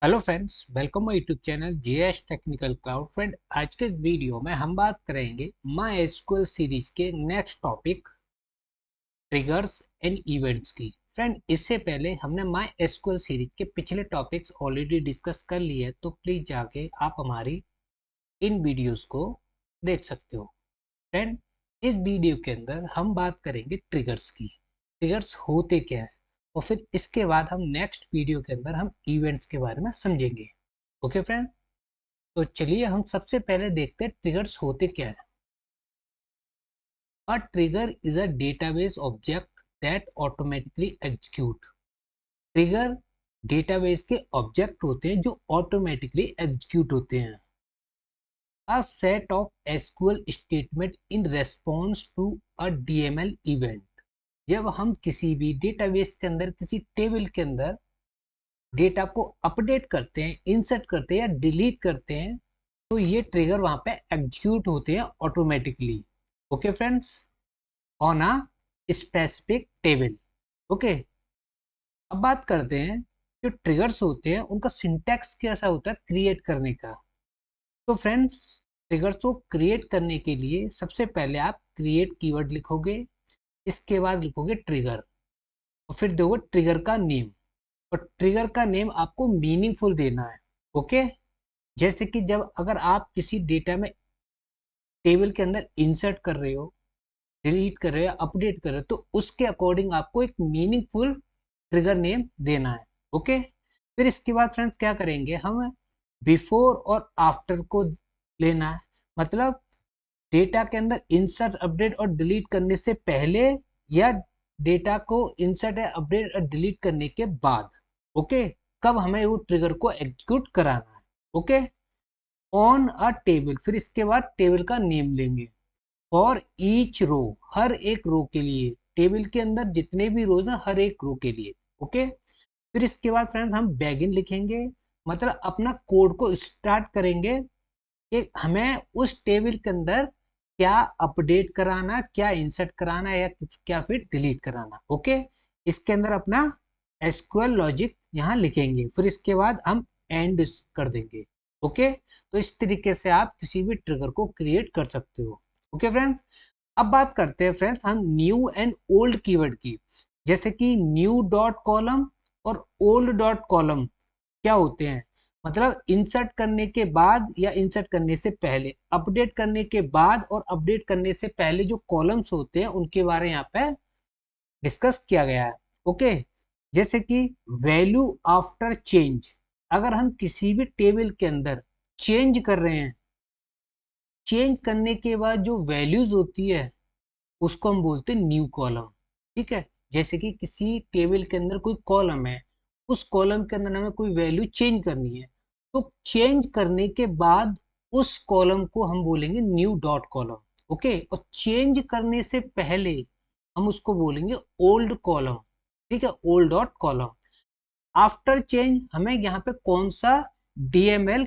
Hello friends, welcome my YouTube channel JS technical cloud. Friend, आज के इस video में हम बात करेंगे माई एसक्यूएल सीरीज के next topic triggers and events की। फ्रेंड, इससे पहले हमने माई एसक्यूएल सीरीज के पिछले टॉपिक्स ऑलरेडी डिस्कस कर लिए हैं, तो प्लीज जाके आप हमारी इन वीडियोस को देख सकते हो। फ्रेंड, इस वीडियो के अंदर हम बात करेंगे ट्रिगर्स की। ट्रिगर्स होते क्या है, और फिर इसके बाद हम नेक्स्ट वीडियो के अंदर हम इवेंट्स के बारे में समझेंगे। ओके फ्रेंड, तो चलिए हम सबसे पहले देखते हैं ट्रिगर्स होते क्या है। A trigger is a database object that automatically execute. Trigger database के ऑब्जेक्ट होते हैं जो ऑटोमेटिकली एग्जीक्यूट होते हैं। A set of SQL statement in response to a DML event। जब हम किसी भी डेटाबेस के अंदर किसी टेबल के अंदर डेटा को अपडेट करते हैं, इंसर्ट करते हैं या डिलीट करते हैं, तो ये ट्रिगर वहां पे एग्जीक्यूट होते हैं automatically. Okay friends, on a specific table. Okay, अब बात करते हैं जो ट्रिगर्स होते हैं उनका सिंटैक्स कैसा होता है क्रिएट करने का। तो फ्रेंड्स, ट्रिगर्स को क्रिएट करने के लिए सबसे पहले आप क्रिएट कीवर्ड लिखोगे, इसके बाद लिखोगे ट्रिगर, और फिर दोगे ट्रिगर का नेम। और ट्रिगर का नेम आपको मीनिंगफुल देना है। ओके, जैसे कि जब अगर आप किसी डेटा में टेबल के अंदर इंसर्ट कर रहे हो, डिलीट कर रहे हो, अपडेट कर रहे हो, तो उसके अकॉर्डिंग आपको एक मीनिंगफुल ट्रिगर नेम देना है। ओके, फिर इसके बाद फ्रेंड्स क्या करेंगे, हम बिफोर और आफ्टर को लेना है। मतलब डेटा के अंदर इंसर्ट, अपडेट और डिलीट करने से पहले, या डेटा को इंसर्ट या अपडेट और डिलीट करने के बाद। ओके, कब हमें वो ट्रिगर को एग्जीक्यूट कराना है। ओके, ऑन अ टेबल, फिर इसके बाद टेबल का नेम लेंगे। फॉर ईच रो, हर एक रो के लिए, टेबल के अंदर जितने भी रोज हैं हर एक रो के लिए। ओके, फिर इसके बाद फ्रेंड्स हम बैगिन लिखेंगे, मतलब अपना कोड को स्टार्ट करेंगे कि हमें उस टेबल के अंदर क्या अपडेट कराना, क्या इंसर्ट कराना, या क्या फिर डिलीट कराना। ओके, इसके अंदर अपना एसक्यूएल लॉजिक यहाँ लिखेंगे, फिर इसके बाद हम एंड कर देंगे। ओके, तो इस तरीके से आप किसी भी ट्रिगर को क्रिएट कर सकते हो। ओके फ्रेंड्स, अब बात करते हैं फ्रेंड्स हम न्यू एंड ओल्ड कीवर्ड की। जैसे कि न्यू डॉट कॉलम और ओल्ड डॉट कॉलम क्या होते हैं, मतलब इंसर्ट करने के बाद या इंसर्ट करने से पहले, अपडेट करने के बाद और अपडेट करने से पहले जो कॉलम्स होते हैं उनके बारे में यहाँ पे डिस्कस किया गया है। ओके, जैसे कि वैल्यू आफ्टर चेंज, अगर हम किसी भी टेबल के अंदर चेंज कर रहे हैं, चेंज करने के बाद जो वैल्यूज होती है उसको हम बोलते हैं न्यू कॉलम। ठीक है, जैसे कि किसी टेबल के अंदर कोई कॉलम है, उस कॉलम के अंदर हमें कोई वैल्यू चेंज करनी है, तो चेंज करने के बाद उस कॉलम को हम बोलेंगे न्यू डॉट कॉलम। ओके, और चेंज करने से पहले हम उसको बोलेंगे ओल्ड कॉलम। ठीक है, old dot column. After change हमें यहाँ पे कौन सा डीएमएल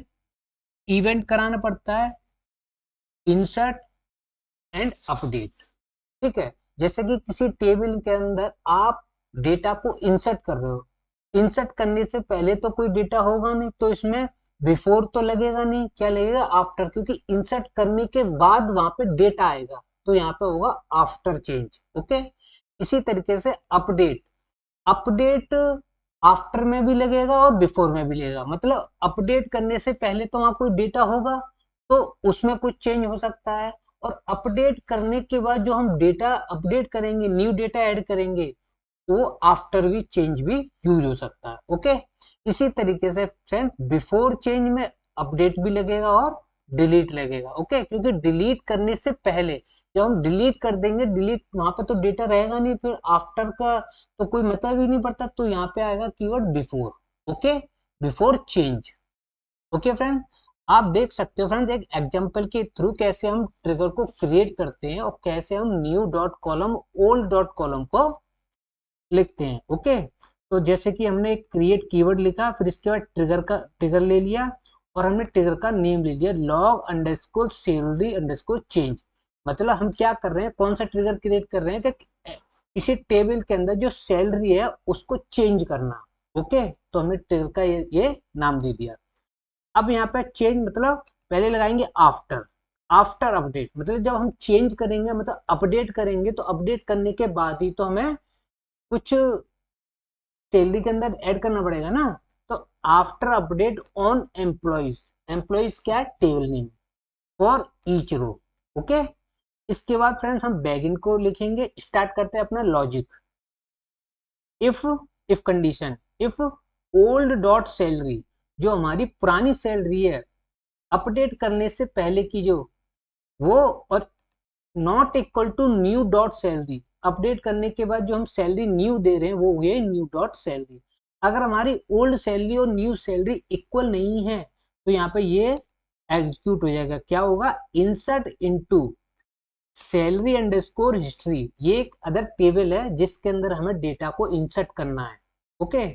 इवेंट कराना पड़ता है, इंसर्ट एंड अपडेट। ठीक है, जैसे कि किसी टेबल के अंदर आप डेटा को इंसर्ट कर रहे हो, इंसर्ट करने से पहले तो कोई डेटा होगा नहीं, तो इसमें बिफोर तो लगेगा नहीं, क्या लगेगा, आफ्टर, क्योंकि इंसर्ट करने के बाद वहां पे डेटा आएगा, तो यहाँ पे होगा आफ्टर चेंज। ओके, इसी तरीके से अपडेट, अपडेट आफ्टर में भी लगेगा और बिफोर में भी लगेगा। मतलब अपडेट करने से पहले तो वहां कोई डेटा होगा, तो उसमें कुछ चेंज हो सकता है, और अपडेट करने के बाद जो हम डेटा अपडेट करेंगे, न्यू डेटा ऐड करेंगे, वो आफ्टर भी चेंज भी यूज हो सकता है। ओके, इसी तरीके से फ्रेंड बिफोर चेंज में अपडेट भी लगेगा और डिलीट लगेगा। ओके, क्योंकि डिलीट करने से पहले, जब हम डिलीट कर देंगे, डिलीट वहां पर तो डेटा रहेगा नहीं, फिर आफ्टर का तो कोई मतलब ही नहीं पड़ता, तो यहाँ पे आएगा keyword before. Okay, before change. Okay friend, आप देख सकते हो फ्रेंड्स एक एग्जांपल के थ्रू कैसे हम ट्रिगर को क्रिएट करते हैं और कैसे हम new dot column, old dot column को लिखते हैं। ओके, तो जैसे कि हमने एक क्रिएट कीवर्ड लिखा, फिर इसके बाद ट्रिगर ले लिया, और हमने ट्रिगर का नेम ले लिया log underscore salary underscore change. मतलब हम क्या कर रहे हैं, कौन सा ट्रिगर क्रिएट कर रहे हैं कि किसी टेबल के अंदर जो सैलरी है उसको चेंज करना। ओके, तो हमने ट्रिगर का ये नाम दे दिया। अब यहाँ पे चेंज मतलब पहले लगाएंगे आफ्टर, आफ्टर अपडेट मतलब जब हम चेंज करेंगे मतलब अपडेट करेंगे, तो अपडेट करने के बाद ही तो हमें कुछ सैलरी के अंदर ऐड करना पड़ेगा ना। तो after update on employees, employees क्या है, table name for each row. Okay, इसके बाद फ्रेंड्स हम बैगिन को लिखेंगे। स्टार्ट करते हैं अपना logic. If, if condition, if old dot salary, जो हमारी पुरानी सैलरी है अपडेट करने से पहले की जो वो, और not equal to new dot salary, update करने के बाद जो हम सैलरी न्यू दे रहे हैं वो ये न्यू डॉट सैलरी। अगर हमारी ओल्ड सैलरी और न्यू सैलरी इक्वल नहीं है तो यहाँ पे ये एग्जीक्यूट हो जाएगा। क्या होगा, insert into salary underscore history, ये एक अदर टेबल है जिसके अंदर हमें डेटा को इंसर्ट करना है। ओके,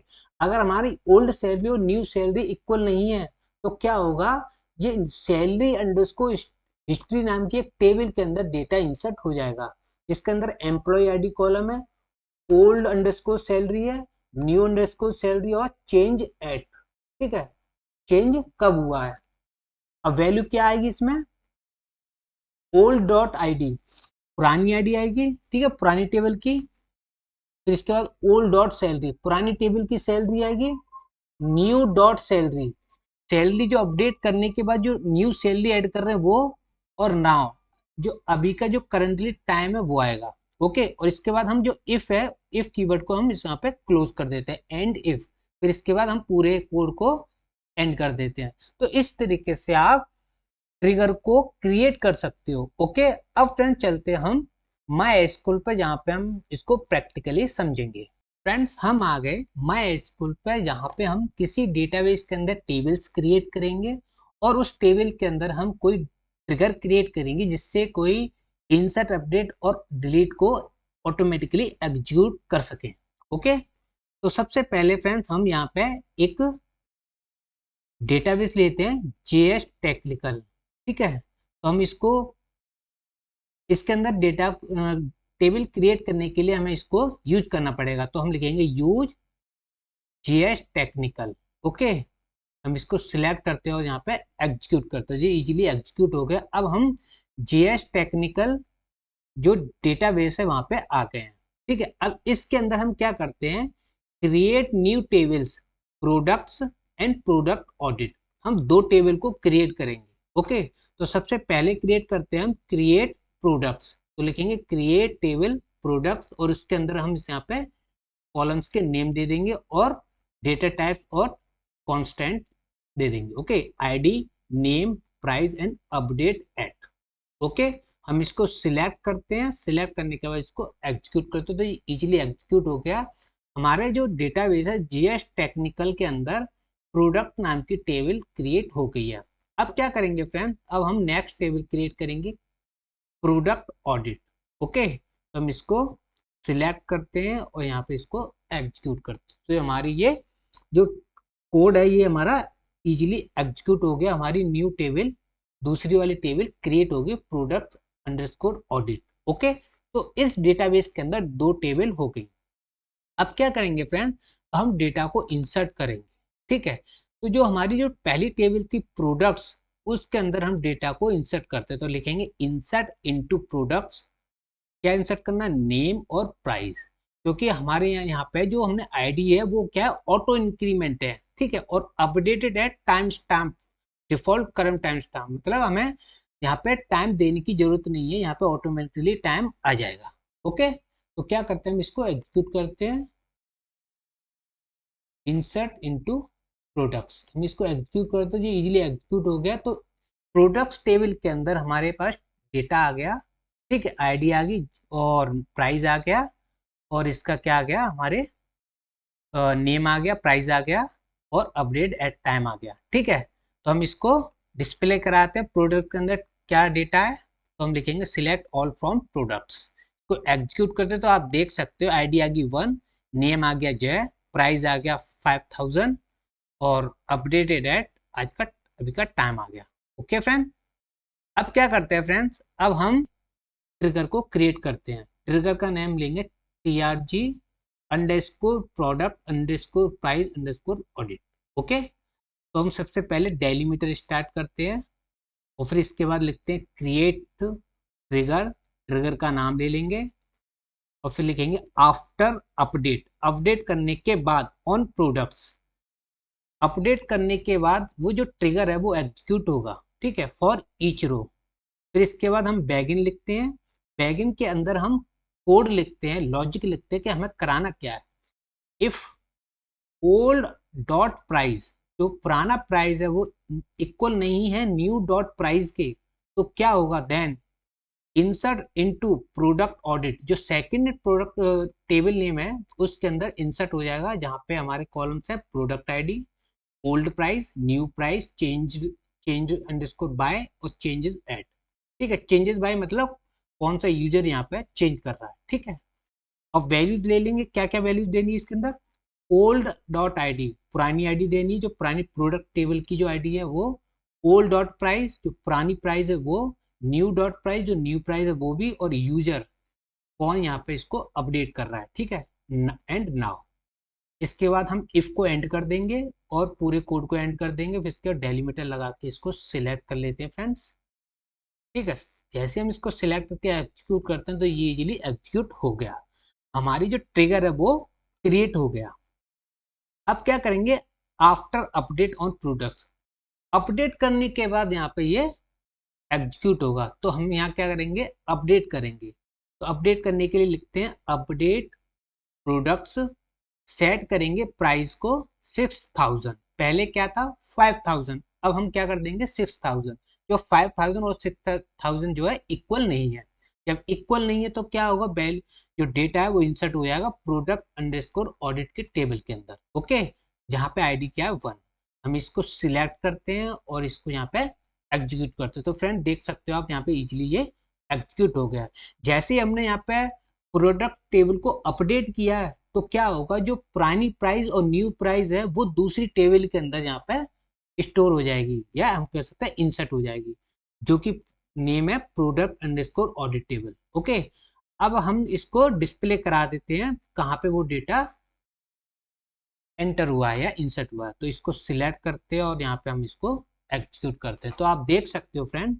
अगर हमारी ओल्ड सैलरी और न्यू सैलरी इक्वल नहीं है तो क्या होगा, ये सैलरी अंडरस्कोर हिस्ट्री नाम की एक टेबल के अंदर डेटा इंसर्ट हो जाएगा, जिसके अंदर एम्प्लॉय आईडी कॉलम है, ओल्ड अंडरस्कोर सैलरी है, न्यू अंडरस्कोर सैलरी और चेंज एट। ठीक है, चेंज कब हुआ है। अब वैल्यू क्या आएगी इसमें, ओल्ड डॉट आईडी, पुरानी आईडी आएगी, ठीक है, पुरानी टेबल की। फिर इसके बाद ओल्ड डॉट सैलरी, पुरानी टेबल की सैलरी आएगी। न्यू डॉट सैलरी, सैलरी जो अपडेट करने के बाद जो न्यू सैलरी ऐड कर रहे हैं वो, और नाउ जो अभी का जो करंटली टाइम है वो आएगा। ओके, और इसके बाद हम जो इफ है, इफ कीवर्ड को हम इस यहाँ पे क्लोज कर देते हैं, एंड इफ, फिर इसके बाद हम पूरे कोड को एंड कर देते हैं। तो इस तरीके से आप ट्रिगर को क्रिएट कर सकते हो। ओके, अब फ्रेंड्स चलते हैं हम माई एसक्यूएल पे, जहाँ पे हम इसको प्रैक्टिकली समझेंगे। फ्रेंड्स हम आ गए माई एसक्यूएल पे, जहाँ पे हम किसी डेटाबेस के अंदर टेबल्स क्रिएट करेंगे और उस टेबल के अंदर हम कोई ट्रिगर क्रिएट करेंगे जिससे कोई इंसर्ट, अपडेट और डिलीट को ऑटोमेटिकली एग्जीक्यूट कर सके। ओके, तो सबसे पहले फ्रेंड्स हम यहाँ पे एक डेटाबेस लेते हैं, जेएस टेक्निकल। ठीक है, तो हम इसको, इसके अंदर डेटा टेबल क्रिएट करने के लिए हमें इसको यूज करना पड़ेगा, तो हम लिखेंगे यूज जेएस टेक्निकल। ओके, हम इसको सिलेक्ट करते हैं और यहाँ पे एग्जीक्यूट करते हैं, ये इजीली एग्जीक्यूट हो गया। अब हम जेएस टेक्निकल जो डेटाबेस है वहां पे आ गए हैं। ठीक है, अब इसके अंदर हम क्या करते हैं, create new tables, products and product audit, हम दो टेबल को क्रिएट करेंगे। ओके, तो सबसे पहले क्रिएट करते हैं हम क्रिएट प्रोडक्ट्स, तो लिखेंगे क्रिएट टेबल प्रोडक्ट्स, और उसके अंदर हम इस यहाँ पे कॉलम्स के नेम दे देंगे और डेटा टाइप और कांस्टेंट दे देंगे। Okay, ID, name, price and update at. Okay, हम इसको सिलेक्ट करते हैं, सिलेक्ट करने के बाद इसको एग्जीक्यूट करते हैं, तो ये इजीली एग्जीक्यूट हो गया। हमारे जो डेटाबेस है जीएस टेक्निकल के अंदर प्रोडक्ट नाम की टेबल क्रिएट हो गई है। अब क्या करेंगे फ्रेंड, अब हम नेक्स्ट टेबल क्रिएट करेंगे, प्रोडक्ट ऑडिट। ओके, तो हम इसको सिलेक्ट करते हैं और यहाँ पे इसको एग्जीक्यूट करते हैं, तो हमारी ये जो कोड है ये हमारा इजीली एग्जीक्यूट हो गया, हमारी न्यू टेबल, दूसरी वाली टेबल क्रिएट हो गई, प्रोडक्ट अंडरस्कोर ऑडिट। ओके, तो इस डेटाबेस के अंदर दो टेबल हो गई। अब क्या करेंगे फ्रेंड, हम डेटा को इंसर्ट करेंगे। ठीक है, तो जो हमारी जो पहली टेबल थी प्रोडक्ट्स, उसके अंदर हम डेटा को इंसर्ट करते हैं, तो लिखेंगे इंसर्ट इनटू प्रोडक्ट्स। क्या इंसर्ट करना, नेम और प्राइस, क्योंकि हमारे यहाँ पे जो हमने आईडी है वो क्या है, ऑटो इंक्रीमेंट है। ठीक है, और अपडेटेड है time stamp, default current time stamp, मतलब हमें यहाँ पे टाइम देने की जरूरत नहीं है, यहाँ पे ऑटोमेटिकली टाइम आ जाएगा। ओके, तो क्या करते हैं, हम इसको एग्जीक्यूट करते हैं, इंसर्ट इनटू प्रोडक्ट्स, हम इसको एग्जीक्यूट करते हैं, ये इजीली एग्जीक्यूट हो गया। तो प्रोडक्ट्स टेबल के अंदर हमारे पास डेटा आ गया। ठीक है, आईडी आ गई और प्राइस आ गया, और इसका क्या आ गया, हमारे नेम आ गया, प्राइस आ गया और अपडेट एट टाइम आ गया। ठीक है, तो हम इसको डिस्प्ले कराते हैं, प्रोडक्ट के अंदर क्या डेटा है, तो हम लिखेंगे सिलेक्ट ऑल फ्रॉम प्रोडक्ट्स, को एग्जीक्यूट करते हैं, तो आप देख सकते हो आईडी आ गई 1, नेम आ गया जय, प्राइस आ गया 5000 और अपडेटेड एट आज का अभी का टाइम आ गया। ओके फ्रेंड, अब क्या करते हैं फ्रेंड्स, अब हम ट्रिगर को क्रिएट करते हैं। ट्रिगर का नेम लेंगे TRG underscore product underscore price underscore audit. Okay, तो हम सबसे पहले डेलीमीटर स्टार्ट करते हैं और फिर इसके बाद लिखते हैं क्रिएट ट्रिगर, ट्रिगर का नाम ले लेंगे और फिर लिखेंगे आफ्टर अपडेट, अपडेट करने के बाद ऑन प्रोडक्ट्स, अपडेट करने के बाद वो जो ट्रिगर है वो एग्जीक्यूट होगा, ठीक है, फॉर ईच रो। फिर इसके बाद हम बैगिन लिखते हैं, बैगिन के अंदर हम कोड लिखते हैं, लॉजिक लिखते हैं कि हमें कराना क्या है। इफ ओल्ड डॉट प्राइस, जो पुराना प्राइस है वो इक्वल नहीं है न्यू डॉट प्राइस के, तो क्या होगा, then insert into product audit, जो सेकंड प्रोडक्ट टेबल नेम है उसके अंदर इंसर्ट हो जाएगा, जहां पे हमारे कॉलम्स है product ID, old price, new price, change underscore by और चेंजेस एट। ठीक है, चेंजेस बाय मतलब कौन सा यूजर यहाँ पे चेंज कर रहा है, ठीक है। अब वैल्यूज ले लेंगे, क्या क्या वैल्यूज देनी है इसके अंदर, ओल्ड डॉट आईडी, पुरानी आईडी देनी है, जो पुरानी प्रोडक्ट टेबल की जो आईडी है वो, ओल्ड डॉट प्राइस, जो पुरानी प्राइस है वो, न्यू डॉट प्राइस, जो न्यू प्राइस है वो भी, और यूजर कौन यहाँ पे इसको अपडेट कर रहा है, ठीक है, एंड नाउ। इसके बाद हम इफ को एंड कर देंगे और पूरे कोड को एंड कर देंगे, फिर इसके बाद डेलीमीटर लगा के इसको सिलेक्ट कर लेते हैं फ्रेंड्स, ठीक है। जैसे हम इसको सिलेक्ट करके एग्जीक्यूट करते हैं तो ये इजीली एग्जीक्यूट हो गया, हमारी जो ट्रिगर है वो क्रिएट हो गया। अब क्या करेंगे, after update on products, update करने के बाद यहाँ पे ये एग्जीक्यूट होगा, तो हम यहाँ क्या करेंगे, अपडेट करेंगे। तो अपडेट करने के लिए लिखते हैं अपडेट प्रोडक्ट्स, सेट करेंगे प्राइस को 6000, पहले क्या था 5000, अब हम क्या कर देंगे 6000, जो 5000 और 6000 जो है इक्वल नहीं है, जब इक्वल नहीं है तो क्या होगा, वैल्यू जो डेटा है वो इंसर्ट हो जाएगा प्रोडक्ट अंडरस्कोर ऑडिट के टेबल के अंदर। ओके, जहाँ पे आईडी क्या है 1, हम इसको सिलेक्ट करते हैं और इसको यहाँ पे एग्जीक्यूट करते हैं। तो फ्रेंड देख सकते हो आप यहाँ पे इजीली ये एग्जीक्यूट हो गया। जैसे ही हमने यहाँ पे प्रोडक्ट टेबल को अपडेट किया है तो क्या होगा, जो पुरानी प्राइस और न्यू प्राइस है वो दूसरी टेबल के अंदर यहाँ पे स्टोर हो जाएगी, या हम कह सकते हैं इंसर्ट हो जाएगी, जो कि नेम है product underscore audit table. Okay, अब हम इसको डिस्प्ले करा देते हैं कहाँ पे वो डेटा एंटर हुआ है या इंसर्ट हुआ है। तो इसको सिलेक्ट करते हैं और यहाँ पे हम इसको एग्जीक्यूट करते हैं। तो आप देख सकते हो फ्रेंड,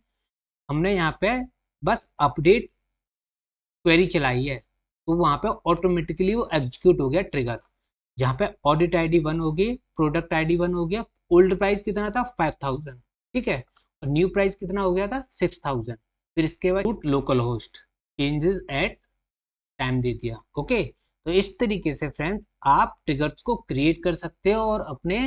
हमने यहाँ पे बस अपडेट क्वेरी चलाई है तो वहां पे ऑटोमेटिकली वो एग्जीक्यूट हो गया ट्रिगर, जहाँ पे ऑडिट आईडी 1 हो गई, प्रोडक्ट आईडी 1 हो गया, ओल्ड प्राइस कितना था 5000, ठीक है, और न्यू प्राइस कितना हो गया था 6000। फिर इसके बाद local host changes at time दे दिया। ओके, तो इस तरीके से फ्रेंड्स आप ट्रिगर्स को क्रिएट कर सकते हो और अपने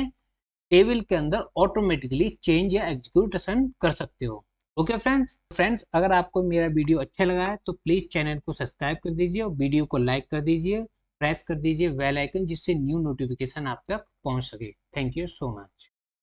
टेबल के अंदर ऑटोमेटिकली चेंज या एग्जीक्यूशन कर सकते हो। ओके फ्रेंड्स अगर आपको मेरा वीडियो अच्छा लगा है तो प्लीज चैनल को सब्सक्राइब कर दीजिए और वीडियो को लाइक कर दीजिए, प्रेस कर दीजिए बेल आइकन, जिससे न्यू नोटिफिकेशन आप तक पहुंच सके। Thank you so much.